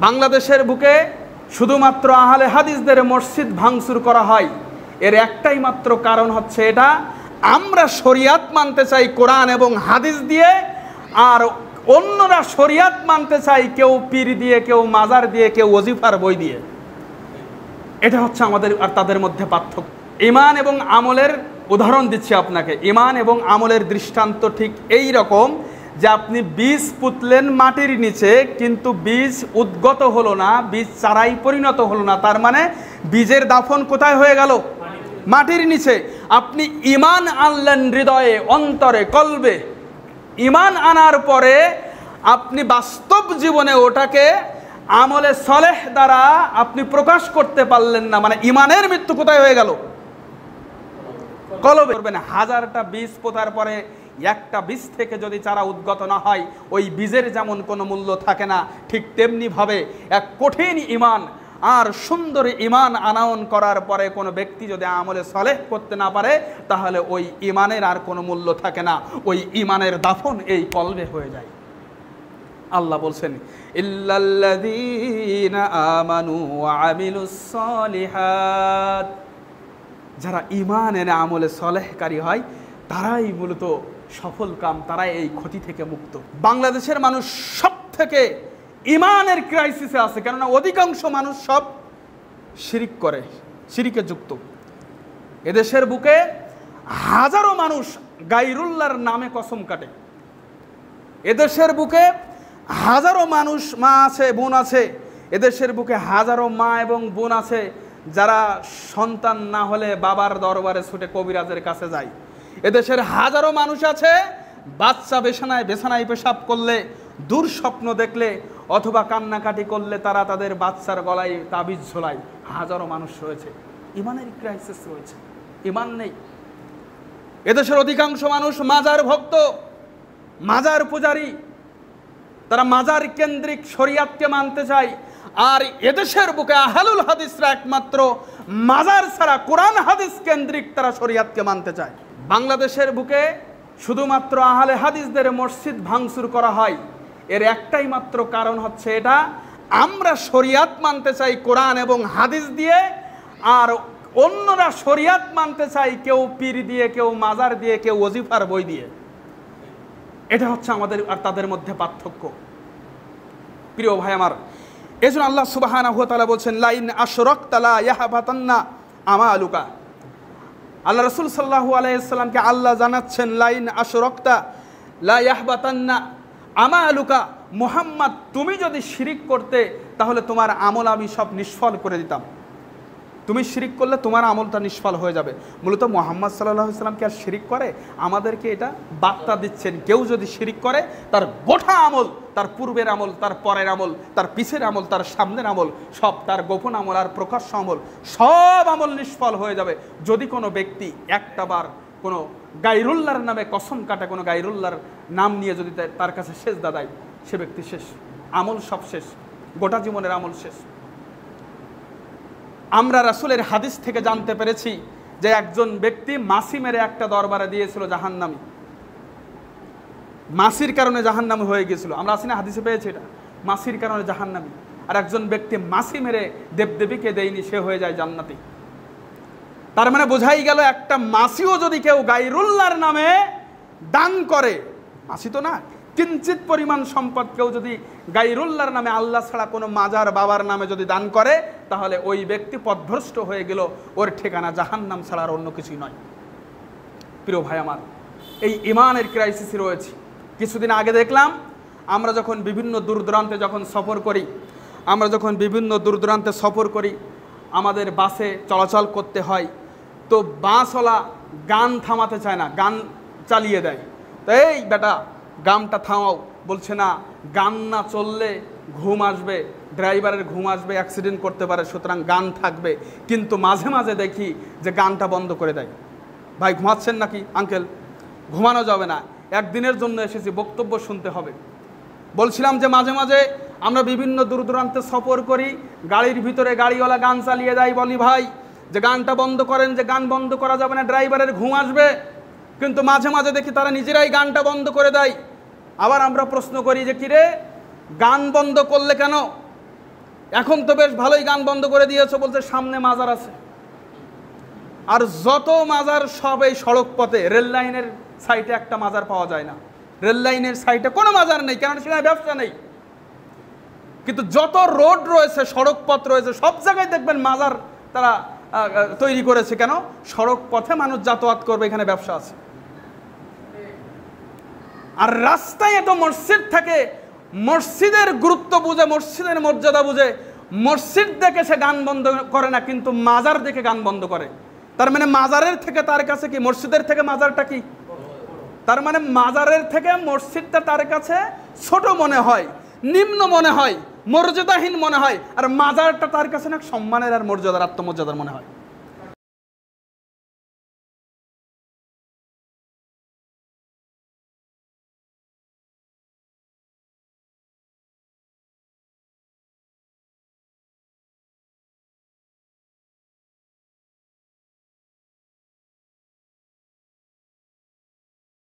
বাংলাদেশের বুকে শুধুমাত্র আহলে হাদিসদের মসজিদ ভাঙচুর করা হয়, এর একটাই মাত্র কারণ হচ্ছে এটা, আমরা শরিয়াত মানতে চাই কোরআন এবং হাদিস দিয়ে, আর অন্যরা শরিয়াত মানতে চাই কেউ পীর দিয়ে, কেউ মাজার দিয়ে, কেউ ওজিফার বই দিয়ে। এটা হচ্ছে আমাদের আর তাদের মধ্যে পার্থক্য। ঈমান এবং আমলের উদাহরণ দিচ্ছি আপনাকে। ঈমান এবং আমলের দৃষ্টান্ত ঠিক এই রকম যে আপনি বীজ পুঁতলেন মাটির নিচে, কিন্তু বীজ উদ্গত হলো না, বীজ চারাই পরিণত হলো না, তার মানে বীজের দাফন কোথায় হয়ে গেল? মাটির নিচে। আপনি ঈমান আনলেন হৃদয়ে, অন্তরে, কলবে। ঈমান আনার পরে আপনি বাস্তব জীবনে ওটাকে আমলে সলেহ দ্বারা আপনি প্রকাশ করতে পারলেন না, মানে ঈমানের মৃত্যু কোথায় হয়ে গেল? কলবে। করবেন হাজারটা বীজ পোতার পরে একটা বীজ থেকে যদি চারা উদ্গত না হয়, ওই বীজের যেমন কোনো মূল্য থাকে না, ঠিক তেমনি ভাবে এক কঠিন ঈমান আর সুন্দর ঈমান আনয়ন করার পরে কোনো ব্যক্তি যদি আমলে সলেহ করতে না পারে, তাহলে ওই ঈমানের আর কোনো মূল্য থাকে না, ওই ঈমানের দাফন এই কলবে হয়ে যায়। আল্লাহ বলছেন, ইল্লাল্লাযীনা আমানু ওয়া আমিলুস সলিহাত, যারা ঈমান এনে আমলে সলেহকারী হয় তারাই মূলত সফল কাম, তারাই এই ক্ষতি থেকে মুক্ত। বাংলাদেশের মানুষ সব থেকে ঈমানের ক্রাইসিসে আছে, কেননা অধিকাংশ মানুষ সব শিরিক করে, শিরিকে যুক্ত। এদেশের বুকে হাজারো মানুষ গায়রুল্লাহর নামে কসম কাটে। এদেশের বুকে হাজারো মানুষ, মা আছে, বোন আছে, এদেশের বুকে হাজারো মা এবং বোন আছে যারা সন্তান না হলে বাবার দরবারে ছুটে কবিরাজের কাছে যায়। এদেশের হাজারো মানুষ আছে বাচ্চা বেছানায় পেশাব করলে, দুঃস্বপ্ন দেখলে অথবা কান্নাকাটি করলে তারা তাদের বাচ্চার গলায় তাবিজ ঝোলায়। হাজারো মানুষ রয়েছে, ঈমানের ক্রাইসিস রয়েছে, ঈমান নেই। এদেশের অধিকাংশ মানুষ মাজার ভক্ত, মাজার পূজারী, তারা মাজার কেন্দ্রিক শরিয়াতকে মানতে চায়। আর এদেশের বুকে আহলুল হাদিসরা একমাত্র মাজার ছাড়া কোরআন হাদিস কেন্দ্রিক তারা শরিয়াতকে মানতে চায়। বাংলাদেশের বুকে শুধুমাত্র আহলে হাদিসদের মসজিদ ভাঙচুর করা হয়, এর একটাই মাত্র কারণ হচ্ছে এটা, আমরা শরিয়াত মানতে চাই কোরআন এবং হাদিস দিয়ে, আর অন্যরা শরিয়াত মানতে চাই কেউ পীর দিয়ে, কেউ মাজার দিয়ে, কেউ ওজিফার বই দিয়ে। এটা হচ্ছে আমাদের আর তাদের মধ্যে পার্থক্য। প্রিয় ভাই আমার, এজন্য আল্লাহ সুবহানাহু ওয়া তাআলা বলছেন, লাইন আশরাকতা লা ইয়াহবাতান্না আমালুকা। আল্লাহ রাসূল সাল্লাল্লাহু আলাইহি ওয়াসাল্লামকে আল্লাহ জানাচ্ছেন, লাইন আশরাকতা লা ইয়াহবাতান্না আমালুকা, মুহাম্মদ তুমি যদি শিরিক করতে তাহলে তোমার আমল আমি সব নিষ্ফল করে দিতাম। তুমি শিরিক করলে তোমার আমলটা নিষ্ফল হয়ে যাবে। মূলত মুহাম্মদ সাল্লাল্লাহু আলাইহি ওয়াসাল্লাম কি আর শিরিক করে? আমাদেরকে এটা বার্তা দিচ্ছেন, কেউ যদি শিরিক করে তার গোটা আমল, তার পূর্বের আমল, তার পরের আমল, তার পিছের আমল, তার সামনের আমল, সব, তার গোপন আমল আর প্রকাশ্য আমল, সব আমল নিষ্ফল হয়ে যাবে যদি কোনো ব্যক্তি একটাবার কোনো গায়রুল্লাহর নামে কসম কাটে, কোনো গায়রুল্লাহর নাম নিয়ে যদি তার কাছে সেজদা দেয়, সে ব্যক্তি শেষ, আমল সব শেষ, গোটা জীবনের আমল শেষ। আমরা রাসূলের হাদিস থেকে জানতে পেরেছি যে একজন ব্যক্তি মাছি মেরে একটা দরবারে দিয়েছিল জাহান্নামী, মাছির কারণে জাহান্নামী হয়ে গিয়েছিল। আমরা আসি না, হাদিসে পেয়েছি এটা, মাছির কারণে জাহান্নামী। আর একজন ব্যক্তি মাছি মেরে দেবদেবীকে দেয়নি, সে হয়ে যায় জান্নাতি। তার মানে বোঝাই গেল, একটা মাছিও যদি কেউ গায়রুল্লাহর নামে দান করে, মাছি তো না, কিঞ্চিত পরিমাণ সম্পদ কেউ যদি গায়রুল্লাহর নামে, আল্লাহ ছাড়া কোনো মাজার বাবার নামে যদি দান করে, তাহলে ওই ব্যক্তি পথভ্রষ্ট হয়ে গেল, ওর ঠিকানা জাহান্নাম ছাড়া আর অন্য কিছুই নয়। প্রিয় ভাই আমার, এই ঈমানের ক্রাইসিস রয়েছে। কিছুদিন আগে দেখলাম, আমরা যখন বিভিন্ন দূর দূরান্তে সফর করি, আমাদের বাসে চলাচল করতে হয়, তো বাসওয়ালা গান থামাতে চায় না, গান চালিয়ে দেয়। তো এই বেটা গানটা থামাও, বলছে না, গান না চললে ঘুম আসবে, ড্রাইভারের ঘুম আসবে, অ্যাক্সিডেন্ট করতে পারে, সুতরাং গান থাকবে। কিন্তু মাঝে মাঝে দেখি যে গানটা বন্ধ করে দেয়। ভাই ঘুমাচ্ছেন নাকি? আঙ্কেল ঘুমানো যাবে না, একদিনের জন্য এসেছি, বক্তব্য শুনতে হবে। বলছিলাম যে মাঝে মাঝে আমরা বিভিন্ন দূর দূরান্তে সফর করি, গাড়ির ভিতরে গাড়িওয়ালা গান চালিয়ে দেয়, বলি ভাই যে গানটা বন্ধ করেন, যে গান বন্ধ করা যাবে না, ড্রাইভারের ঘুম আসবে। কিন্তু মাঝে মাঝে দেখি তারা নিজেরাই গানটা বন্ধ করে দেয়। আবার আমরা প্রশ্ন করি যে কিরে, গান বন্ধ করলে কেন? এখন তো বেশ ভালোই গান বন্ধ করে দিয়েছে, বলছে সামনে মাজার আছে। আর যত মাজার সব এই সড়ক পথে, রেল লাইনের সাইডে একটা মাজার পাওয়া যায় না, রেল লাইনের সাইডে কোনো মাজার নেই, কারণ সেখানে ব্যবসা নেই। কিন্তু যত রোড রয়েছে, সড়ক পথ রয়েছে, সব জায়গায় দেখবেন মাজার তারা তৈরি করেছে। কেন? সড়ক পথে মানুষ যাতায়াত করবে, এখানে ব্যবসা আছে। আর রাস্তায় এত মসজিদ থাকে, মসজিদের গুরুত্ব বুঝে, মসজিদের মর্যাদা বুঝে মসজিদ দেখে সে গান বন্ধ করে না, কিন্তু মাজার দেখে গান বন্ধ করে। তার মানে মাজারের থেকে তার কাছে কি, মসজিদের থেকে মাজারটা কি? তার মানে মাজারের থেকে মসজিদটা তার কাছে ছোট মনে হয়, নিম্ন মনে হয়, মর্যাদাহীন মনে হয়, আর মাজারটা তার কাছে না সম্মানের আর মর্যাদার, আত্মমর্যাদার মনে হয়।